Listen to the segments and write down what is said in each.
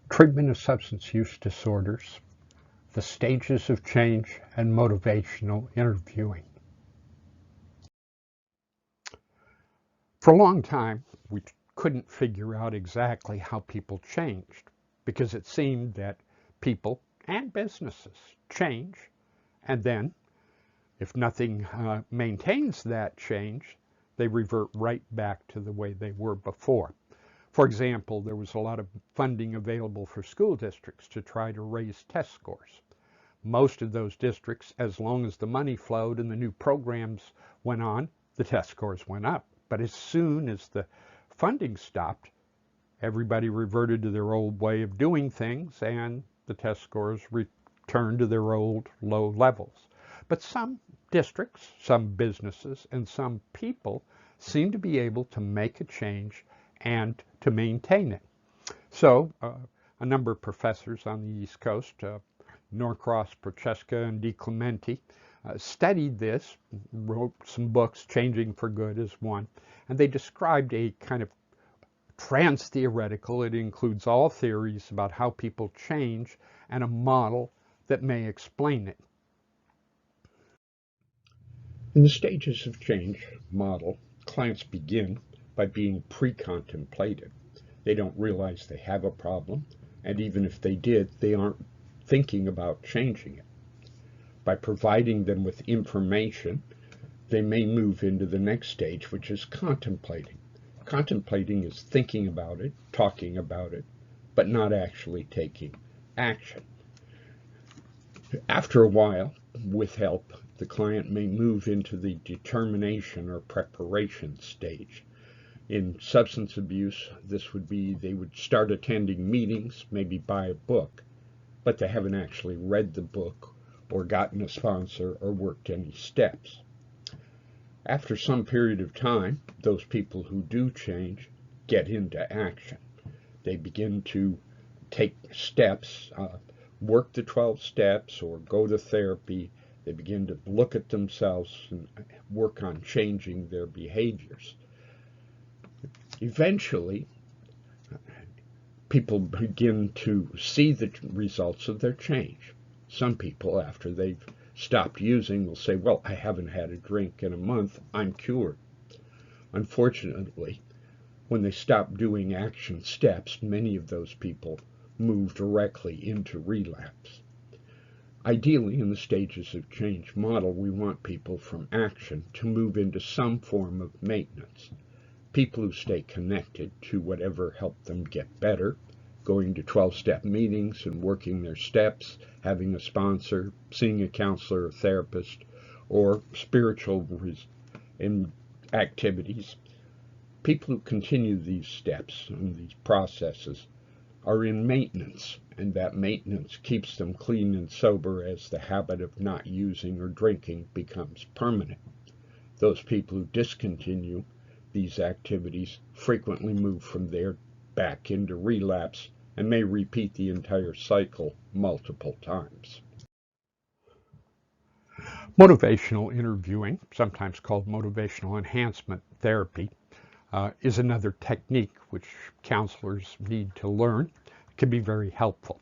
Treatment of substance use disorders, the stages of change, and motivational interviewing. For a long time, we couldn't figure out exactly how people changed because it seemed that people and businesses change, and then if nothing maintains that change, they revert right back to the way they were before. For example, there was a lot of funding available for school districts to try to raise test scores. Most of those districts, as long as the money flowed and the new programs went on, the test scores went up. But as soon as the funding stopped, everybody reverted to their old way of doing things and the test scores returned to their old low levels. But some districts, some businesses, and some people seem to be able to make a change and to maintain it. So a number of professors on the East Coast, Norcross, Prochaska, and DiClemente, studied this, wrote some books, Changing for Good is one, and they described a kind of trans-theoretical, it includes all theories about how people change, and a model that may explain it. In the stages of change model, clients begin by being pre-contemplated. They don't realize they have a problem, and even if they did, they aren't thinking about changing it. By providing them with information, they may move into the next stage, which is contemplating. Contemplating is thinking about it, talking about it, but not actually taking action. After a while, with help, the client may move into the determination or preparation stage. In substance abuse, this would be they would start attending meetings, maybe buy a book, but they haven't actually read the book or gotten a sponsor or worked any steps. After some period of time, those people who do change get into action. They begin to take steps, work the 12 steps or go to therapy. They begin to look at themselves and work on changing their behaviors. Eventually, people begin to see the results of their change. Some people, after they've stopped using, will say, well, I haven't had a drink in a month, I'm cured. Unfortunately, when they stop doing action steps, many of those people move directly into relapse. Ideally, in the stages of change model, we want people from action to move into some form of maintenance. People who stay connected to whatever helped them get better, going to 12-step meetings and working their steps, having a sponsor, seeing a counselor or therapist, or spiritual activities. People who continue these steps and these processes are in maintenance, and that maintenance keeps them clean and sober as the habit of not using or drinking becomes permanent. Those people who discontinue these activities frequently move from there back into relapse and may repeat the entire cycle multiple times. Motivational interviewing, sometimes called motivational enhancement therapy, is another technique which counselors need to learn. It can be very helpful.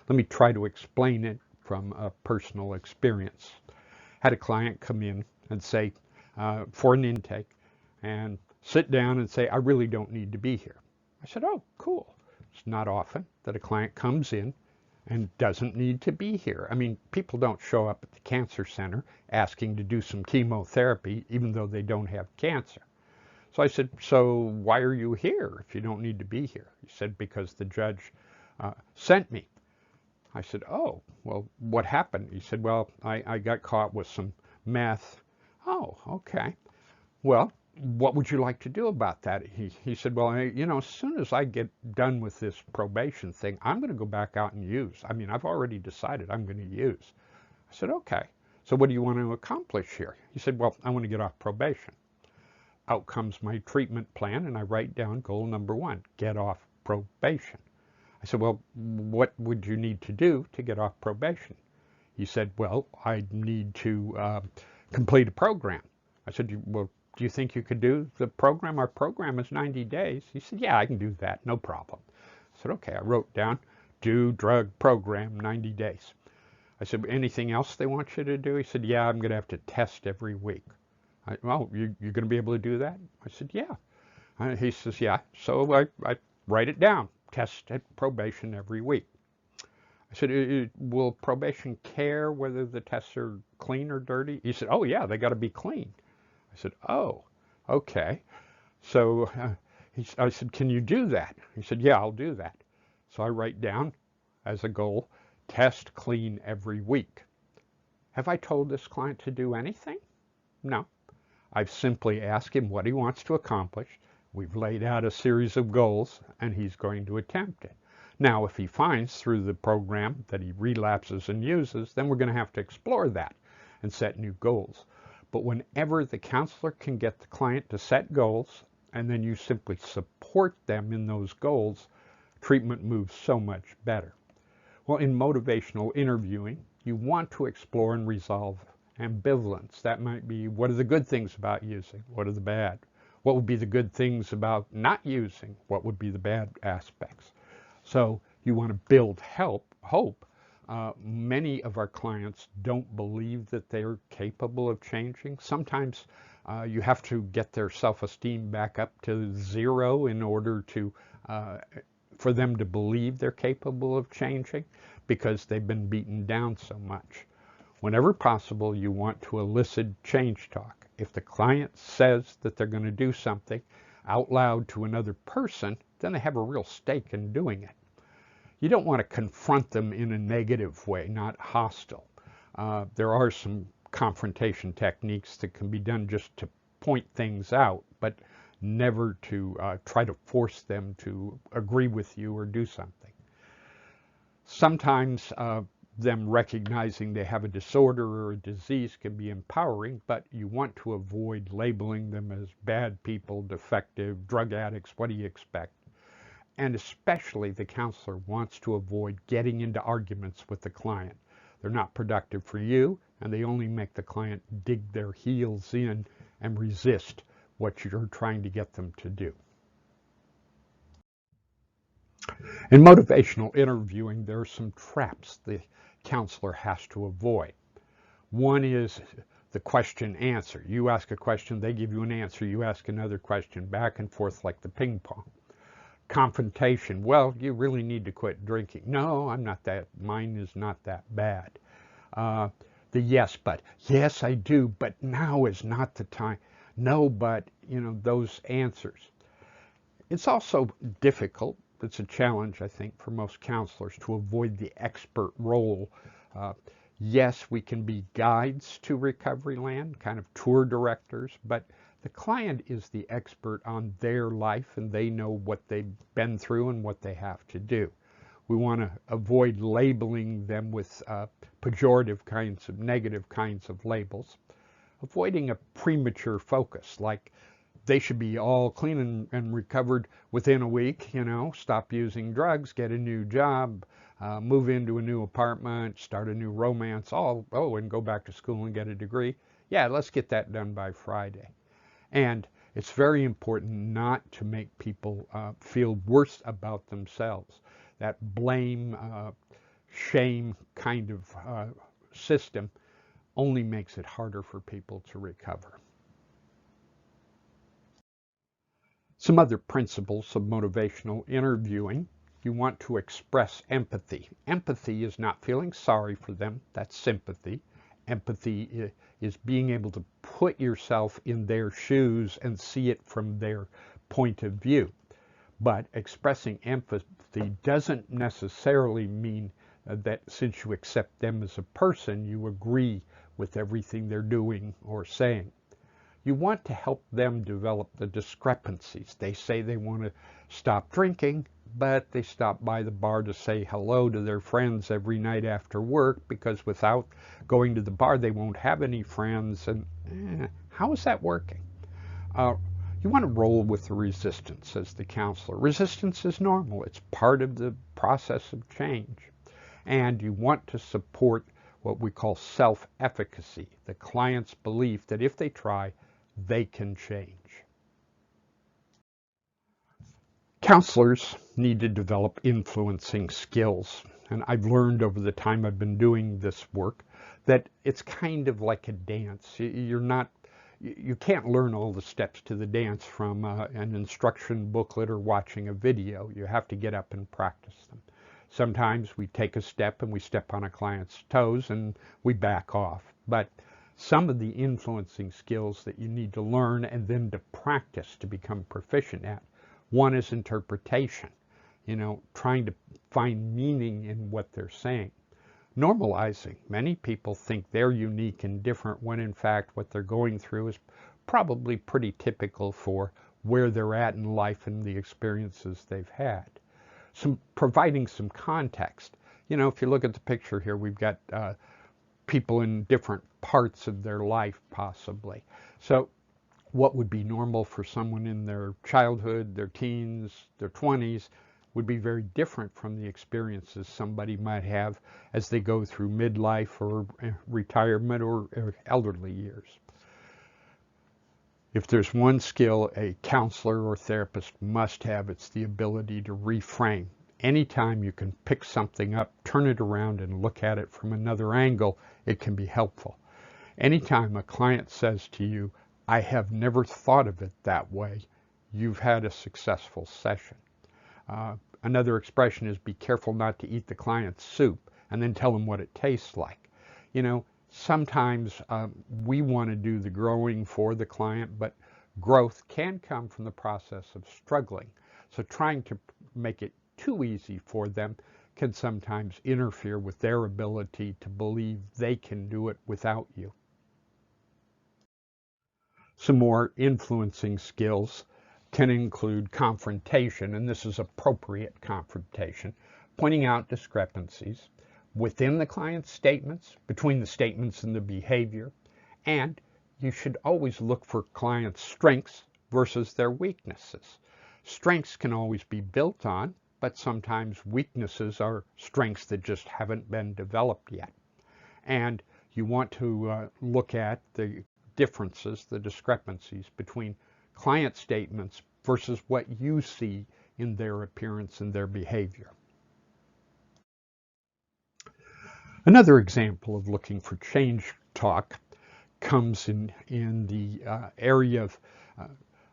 Let me try to explain it from a personal experience. Had a client come in and say, for an intake, and sit down and say, I really don't need to be here. I said, oh, cool. It's not often that a client comes in and doesn't need to be here. I mean, people don't show up at the cancer center asking to do some chemotherapy even though they don't have cancer. So I said, so why are you here if you don't need to be here? He said, because the judge sent me. I said, oh, well, what happened? He said, well, I got caught with some meth. Oh, okay. Well, what would you like to do about that? He said, well, as soon as I get done with this probation thing, I'm going to go back out and use. I mean, I've already decided I'm going to use. I said, okay. So what do you want to accomplish here? He said, well, I want to get off probation. Out comes my treatment plan, and I write down goal number 1, get off probation. I said, well, what would you need to do to get off probation? He said, well, I need to complete a program. I said, well, do you think you could do the program? Our program is 90 days. He said, yeah, I can do that, no problem. I said, okay. I wrote down do drug program, 90 days. I said, anything else they want you to do? He said, yeah, I'm going to have to test every week. Well, you're going to be able to do that? I said, yeah. He says, yeah. So I write it down, test at probation every week. I said, will probation care whether the tests are clean or dirty? He said, oh, yeah, they got to be clean. I said, oh, okay. So I said, can you do that? He said, yeah, I'll do that. So I write down as a goal, test clean every week. Have I told this client to do anything? No. I've simply asked him what he wants to accomplish. We've laid out a series of goals, and he's going to attempt it. Now, if he finds through the program that he relapses and uses, then we're going to have to explore that and set new goals. But whenever the counselor can get the client to set goals, and then you simply support them in those goals, treatment moves so much better. Well, in motivational interviewing, you want to explore and resolve ambivalence. That might be, what are the good things about using? What are the bad? What would be the good things about not using? What would be the bad aspects? So you want to build hope. Many of our clients don't believe that they're capable of changing. Sometimes you have to get their self-esteem back up to zero in order to for them to believe they're capable of changing, because they've been beaten down so much. Whenever possible, you want to elicit change talk. If the client says that they're going to do something out loud to another person, then they have a real stake in doing it. You don't want to confront them in a negative way, not hostile. There are some confrontation techniques that can be done just to point things out, but never to try to force them to agree with you or do something. Sometimes them recognizing they have a disorder or a disease can be empowering, but you want to avoid labeling them as bad people, defective, drug addicts. What do you expect? And especially the counselor wants to avoid getting into arguments with the client. They're not productive for you, and they only make the client dig their heels in and resist what you're trying to get them to do. In motivational interviewing, there are some traps the counselor has to avoid. One is the question answer. You ask a question, they give you an answer. You ask another question, back and forth like the ping pong. Confrontation. Well, you really need to quit drinking. No, I'm not that. Mine is not that bad. The yes, but. Yes, I do, but now is not the time. No, but, those answers. It's also difficult. It's a challenge, I think, for most counselors to avoid the expert role. Yes, we can be guides to recovery land, kind of tour directors, but the client is the expert on their life, and they know what they've been through and what they have to do. We want to avoid labeling them with pejorative kinds of, negative kinds of labels. Avoiding a premature focus, like they should be all clean and recovered within a week, stop using drugs, get a new job, move into a new apartment, start a new romance, and go back to school and get a degree. Yeah, let's get that done by Friday. And it's very important not to make people feel worse about themselves. That blame, shame kind of system only makes it harder for people to recover. Some other principles of motivational interviewing. You want to express empathy. Empathy is not feeling sorry for them. That's sympathy. Empathy is being able to put yourself in their shoes and see it from their point of view. But expressing empathy doesn't necessarily mean that since you accept them as a person, you agree with everything they're doing or saying. You want to help them develop the discrepancies. They say they want to stop drinking, but they stop by the bar to say hello to their friends every night after work, because without going to the bar, they won't have any friends. And how is that working? You want to roll with the resistance as the counselor. Resistance is normal. It's part of the process of change. And you want to support what we call self-efficacy, the client's belief that if they try, they can change. Counselors need to develop influencing skills. And I've learned over the time I've been doing this work that it's kind of like a dance. You can't learn all the steps to the dance from an instruction booklet or watching a video. You have to get up and practice them. Sometimes we take a step and we step on a client's toes and we back off. But some of the influencing skills that you need to learn and then to practice to become proficient at. One is interpretation, trying to find meaning in what they're saying. Normalizing. Many people think they're unique and different when in fact what they're going through is probably pretty typical for where they're at in life and the experiences they've had. Providing some context. If you look at the picture here, we've got people in different parts of their life possibly. So what would be normal for someone in their childhood, their teens, their 20s would be very different from the experiences somebody might have as they go through midlife or retirement or elderly years. If there's one skill a counselor or therapist must have, it's the ability to reframe. Anytime you can pick something up, turn it around and look at it from another angle, it can be helpful. Anytime a client says to you, I have never thought of it that way, you've had a successful session. Another expression is be careful not to eat the client's soup and then tell them what it tastes like. Sometimes we want to do the growing for the client, but growth can come from the process of struggling. So trying to make it too easy for them can sometimes interfere with their ability to believe they can do it without you. Some more influencing skills can include confrontation, and this is appropriate confrontation, pointing out discrepancies within the client's statements, between the statements and the behavior, and you should always look for clients' strengths versus their weaknesses. Strengths can always be built on, but sometimes weaknesses are strengths that just haven't been developed yet. And you want to look at the differences, the discrepancies between client statements versus what you see in their appearance and their behavior. Another example of looking for change talk comes in the area of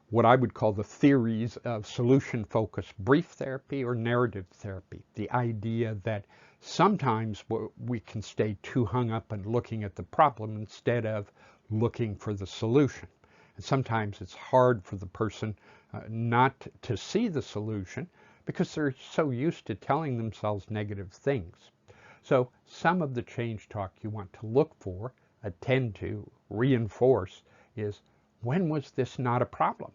what I would call the theories of solution-focused brief therapy or narrative therapy. The idea that sometimes we can stay too hung up on looking at the problem instead of looking for the solution. And sometimes it's hard for the person not to see the solution because they're so used to telling themselves negative things. So some of the change talk you want to look for, attend to, reinforce is, when was this not a problem?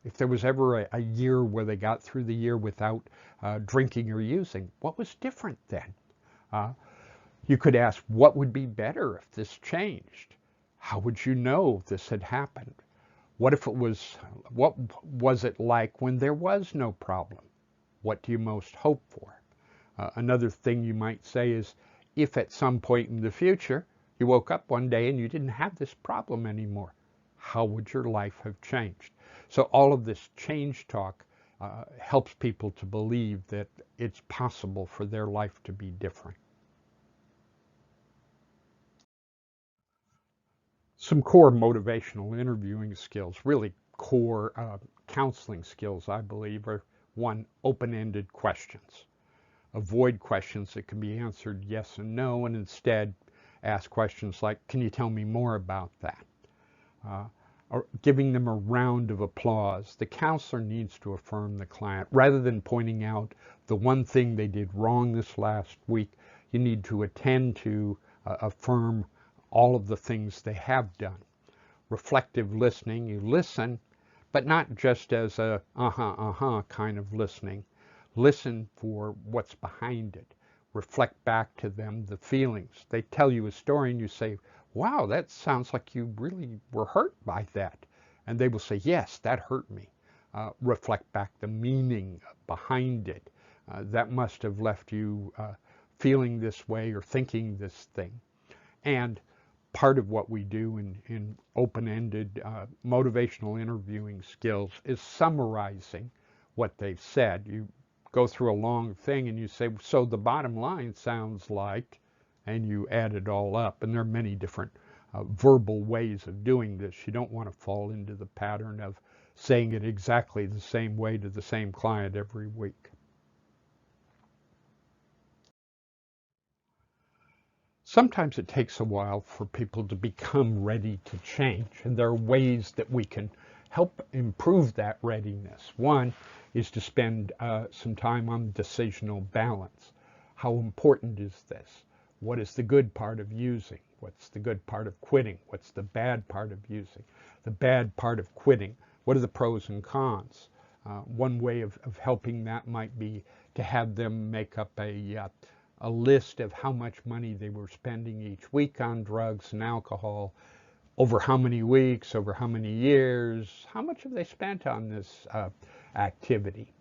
If there was ever a year where they got through the year without drinking or using, what was different then? You could ask, what would be better if this changed? How would you know this had happened? What was it like when there was no problem? What do you most hope for? Another thing you might say is, if at some point in the future you woke up one day and you didn't have this problem anymore, how would your life have changed? So all of this change talk helps people to believe that it's possible for their life to be different. Some core motivational interviewing skills, really core counseling skills, I believe, are one, open-ended questions. Avoid questions that can be answered yes and no, and instead ask questions like, can you tell me more about that? Or giving them a round of applause. The counselor needs to affirm the client. Rather than pointing out the one thing they did wrong this last week, you need to attend to affirm all of the things they have done. Reflective listening, you listen, but not just as a kind of listening. Listen for what's behind it. Reflect back to them the feelings. They tell you a story and you say, wow, that sounds like you really were hurt by that. And they will say, yes, that hurt me. Reflect back the meaning behind it. That must have left you feeling this way or thinking this thing. And part of what we do in open-ended motivational interviewing skills is summarizing what they've said. You go through a long thing and you say, so the bottom line sounds like, and you add it all up. And there are many different verbal ways of doing this. You don't want to fall into the pattern of saying it exactly the same way to the same client every week. Sometimes it takes a while for people to become ready to change, and there are ways that we can help improve that readiness. One is to spend some time on decisional balance. How important is this? What is the good part of using? What's the good part of quitting? What's the bad part of using? The bad part of quitting. What are the pros and cons? One way of helping that might be to have them make up a list of how much money they were spending each week on drugs and alcohol, over how many weeks, over how many years, how much have they spent on this activity.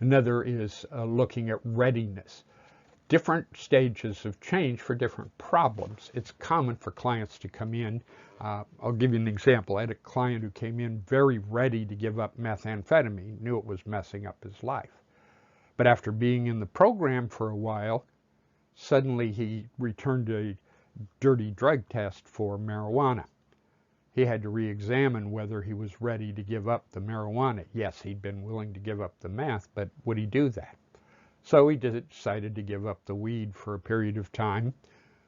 Another is looking at readiness. Different stages of change for different problems. It's common for clients to come in. I'll give you an example. I had a client who came in very ready to give up methamphetamine, knew it was messing up his life. But after being in the program for a while, suddenly he returned a dirty drug test for marijuana. He had to re-examine whether he was ready to give up the marijuana. Yes, he'd been willing to give up the meth, but would he do that? So he decided to give up the weed for a period of time,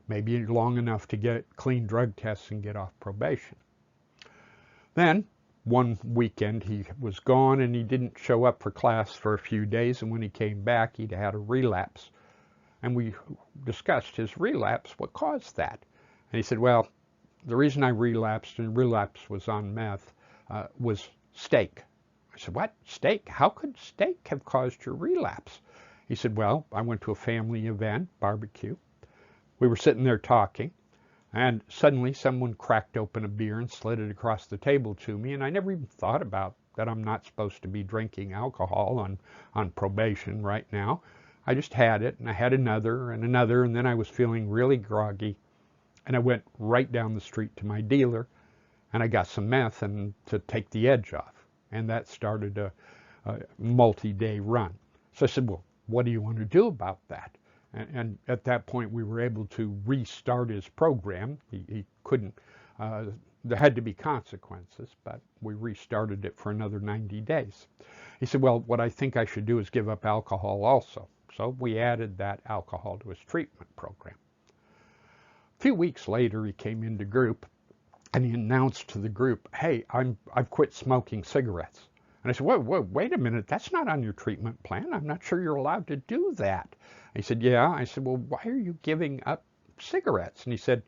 maybe long enough to get clean drug tests and get off probation. Then, one weekend he was gone and he didn't show up for class for a few days, and when he came back he'd had a relapse. And we discussed his relapse, what caused that. And he said, well, the reason I relapsed, and relapse was on meth, was steak. I said, what? Steak? How could steak have caused your relapse? He said, well, I went to a family event, barbecue. We were sitting there talking, and suddenly someone cracked open a beer and slid it across the table to me, and I never even thought about that I'm not supposed to be drinking alcohol on probation right now. I just had it, and I had another, and then I was feeling really groggy, and I went right down the street to my dealer, and I got some meth and to take the edge off, and that started a multi-day run. So I said, well, what do you want to do about that? And at that point, we were able to restart his program. He couldn't, there had to be consequences, but we restarted it for another 90 days. He said, well, what I think I should do is give up alcohol also. So we added that alcohol to his treatment program. A few weeks later, he came into group and he announced to the group, hey, I've quit smoking cigarettes. And I said, wait a minute, that's not on your treatment plan. I'm not sure you're allowed to do that. He said, yeah. I said, well, why are you giving up cigarettes? And he said,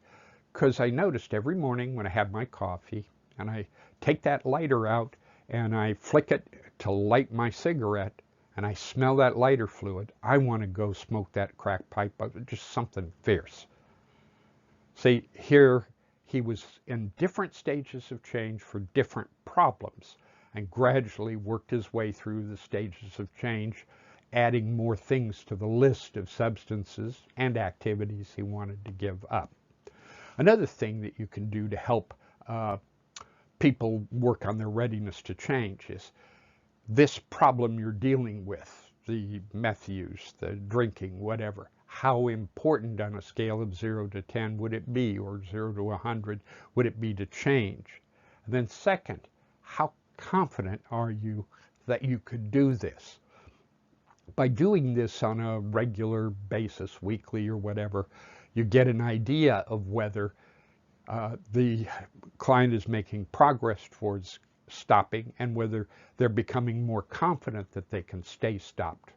because I noticed every morning when I have my coffee and I take that lighter out and I flick it to light my cigarette, and I smell that lighter fluid, I want to go smoke that crack pipe, just something fierce. See, here he was in different stages of change for different problems and gradually worked his way through the stages of change, adding more things to the list of substances and activities he wanted to give up. Another thing that you can do to help people work on their readiness to change is this problem you're dealing with, the meth use, the drinking, whatever. How important on a scale of 0 to 10 would it be, or 0 to 100 would it be to change? And then second, how confident are you that you could do this? By doing this on a regular basis, weekly or whatever, you get an idea of whether the client is making progress towards stopping and whether they're becoming more confident that they can stay stopped